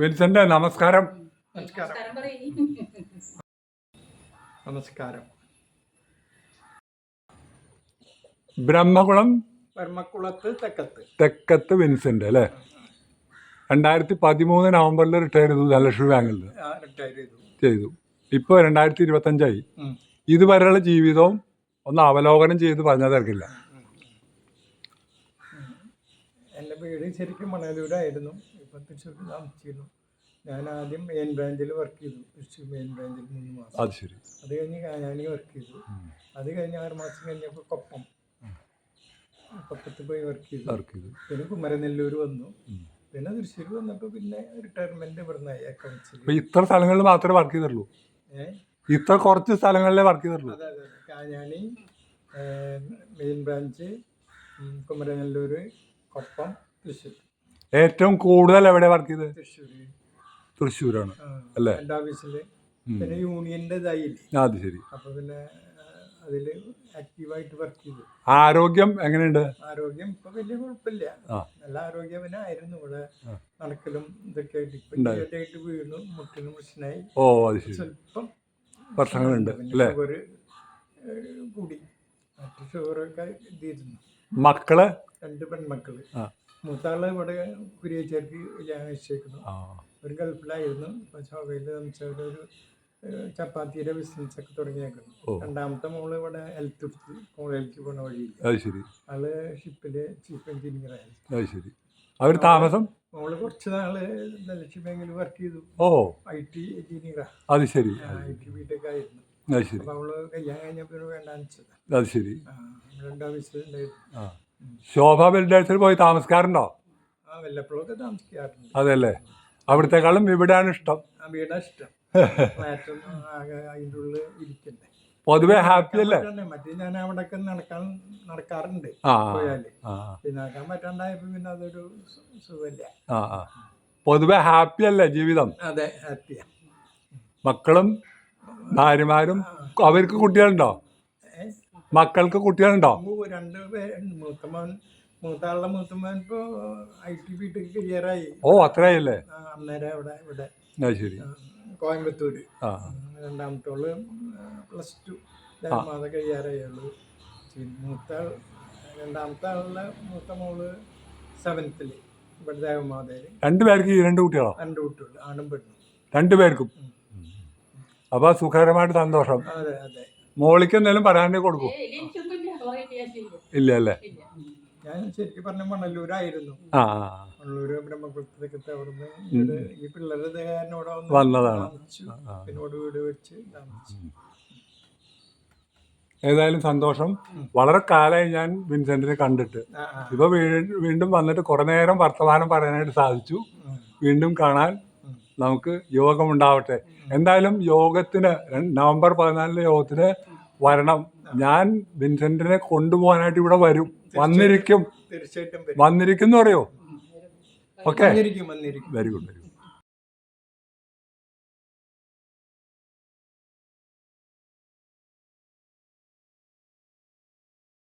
Vincent നമസ്കാരം. നമസ്കാരം. ബ്രഹ്മകുളത്ത് തെക്കത്ത് Vincent അല്ലേ? 2013 നവംബറിൽ റിട്ടയർ ചെയ്തു. ധനലക്ഷ്മി ബാങ്കിൽ ചെയ്തു. ഇപ്പോൾ 2025 ഇതുവരെയുള്ള ജീവിതവും ഒന്ന് അവലോകനം ചെയ്ത് പറഞ്ഞാൽ തിരക്കില്ല. എൻ്റെ വീട് ശരിക്കും മണലൂരായിരുന്നു. ഇപ്പം തൃശ്ശൂർ താമസിച്ചിരുന്നു. ഞാൻ ആദ്യം മെയിൻ ബ്രാഞ്ചിൽ വർക്ക് ചെയ്തു. തൃശ്ശൂർ മെയിൻ ബ്രാഞ്ചിൽ 3 മാസം. അത് ശരി. അത് കഴിഞ്ഞ് കാഞ്ഞാണി വർക്ക് ചെയ്തു. അത് കഴിഞ്ഞ് 6 മാസം കഴിഞ്ഞപ്പോൾ കൊപ്പത്ത് പോയി വർക്ക് ചെയ്തു. പിന്നെ കുമരനെല്ലൂർ വന്നു. പിന്നെ തൃശ്ശൂർ വന്നപ്പോൾ പിന്നെ റിട്ടയർമെന്റ് ഇവിടുന്നായി അക്കൗണ്ട്സിൽ. ഇത്ര സ്ഥലങ്ങളിൽ മാത്രമേ വർക്ക് ചെയ്തിട്ടുള്ളൂ? ഇത്ര കുറച്ച് സ്ഥലങ്ങളിലേ വർക്ക് ചെയ്തിട്ടുള്ളൂ? അതെ അതെ. Kanjani, main branch, Kumaranellur, Koppam, Thrissur. ഏറ്റവും കൂടുതൽ എവിടെ വർക്ക് ചെയ്തത്? തൃശ്ശൂരാണ് അല്ലേ? എൻ്റെ ഓഫീസിൽ. പിന്നെ യൂണിയൻ്റെ ഇതായില്ലേ, അത് ശരി. അപ്പോൾ പിന്നെ അതിൽ ആക്റ്റീവായിട്ട് വർക്ക് ചെയ്തു. ആരോഗ്യം എങ്ങനെയുണ്ട്? ആരോഗ്യം ഇപ്പം വലിയ കുഴപ്പമില്ല. നല്ല ആരോഗ്യവനായിരുന്നു. ഇവിടെ നടക്കലും ഇതൊക്കെ ആയിട്ട് വീണു, മുട്ടിന് പ്രശ്നമായി. ഓ അത് ശരി. സ്വല്പം പ്രശ്നങ്ങളുണ്ട് അല്ലേ? ഷുഗർ കൂടി, മറ്റു ഷുഗറൊക്കെ ഇതിരുന്നു. മക്കള്? 2 പെൺമക്കള്. മൂത്താള് ഇവിടെ കുരിയച്ചേർക്ക് വെച്ചേക്കുന്നു. ഒരു ഗൾഫിലായിരുന്നു. ഇപ്പം ശോഭയിൽ ഒരു ചപ്പാത്തിയുടെ ബിസിനസ്സൊക്കെ തുടങ്ങിയേക്കുന്നു. രണ്ടാമത്തെ മോള് ഇവിടെ ഹെൽത്ത് കോളേജിലേക്ക് പോണ വഴിയിൽ. ആള് ഷിപ്പില് ചീഫ് എഞ്ചിനീയറായിരുന്നു. അവർ താമസം? മോള് കുറച്ച് നാള് ധനലക്ഷ്മി ബാങ്കിൽ വർക്ക് ചെയ്തു. IT എഞ്ചിനീയറാ. അത് ശരി. IT ബിടെക് ആയിരുന്നു. അപ്പൊ അവള് കല്യാണം കഴിഞ്ഞപ്പോൾ വേണ്ടാന്ന് വെച്ചത്. അത് ശരി. 2 ഓഫീസിലുണ്ടായിരുന്നു. ശോഭ ബിൽഡേഴ്സിൽ പോയി താമസിക്കാറുണ്ടോ? വല്ലപ്പോഴൊക്കെ താമസിക്കാറുണ്ട്. അതല്ലേ? അവിടത്തെക്കാളും ഇവിടെയാണ് ഇഷ്ടം? വീടാ ഇഷ്ടം. അതിൻ്റെ ഉള്ളിൽ ഇരിക്കണ്ടേ. പൊതുവെ ഹാപ്പി അല്ലേ? മറ്റേ ഞാൻ അവിടെ നടക്കാറുണ്ട് പോയാല്. പിന്നെ നടക്കാൻ പറ്റാണ്ടായപ്പോ പിന്നെ അതൊരു സുഖമില്ല. പൊതുവെ ഹാപ്പി അല്ലേ ജീവിതം? അതെ, ഹാപ്പിയാ. മക്കളും ഭാര്യമാരും, അവർക്ക് കുട്ടികളുണ്ടോ? മക്കൾക്ക് കുട്ടികളുണ്ടോ? 2 പേരുണ്ട്. മൂത്താളുടെ മൂത്തമ്മൻ ഇപ്പോ IT ബിടെക് ക്ലിയറായി. അത്രയല്ലേ? അന്നേരം ഇവിടെ ശരി, കോയമ്പത്തൂര്. രണ്ടാമത്തോള് +2 മാസം കഴിയാറായുള്ളൂ. രണ്ടാമത്തെ ആളുടെ മൂത്ത മോള് 7th ഇവിടെ ദേവമാതയില്. 2 പേർക്ക് 2 കുട്ടികളോ? 2 കുട്ടികൾ, ആണും പെണ്ണും. 2 പേർക്കും. അപ്പൊ സുഖകരമായിട്ട് സന്തോഷം. അതെ അതെ. മോളിക്ക് എന്തെങ്കിലും പറയാനേ കൊടുക്കും? ഇല്ല അല്ലേ? ഞാൻ ശരിക്കും പറഞ്ഞ മണലൂരായിരുന്നു. മണലൂര് ബ്രഹ്മകുളത്തേക്ക് അവിടുന്ന് ഈ പിള്ളേരുടെ വന്നതാണ്. പിന്നോട് വീട് വെച്ച് താമസിച്ചു. ഏതായാലും സന്തോഷം. വളരെ കാലമായി ഞാൻ വിൻസെന്റിനെ കണ്ടിട്ട്. ഇപ്പൊ വീണ്ടും വന്നിട്ട് കുറെ നേരം വർത്തമാനം പറയാനായിട്ട് സാധിച്ചു. വീണ്ടും കാണാൻ നമുക്ക് യോഗമുണ്ടാവട്ടെ. എന്തായാലും യോഗത്തിന് നവംബർ 14 യോഗത്തിന് വരണം. ഞാൻ വിൻസെന്റിനെ കൊണ്ടുപോകാനായിട്ട് ഇവിടെ വരും. വന്നിരിക്കും. തീർച്ചയായിട്ടും വന്നിരിക്കും എന്ന് പറയോ? Okay, very good.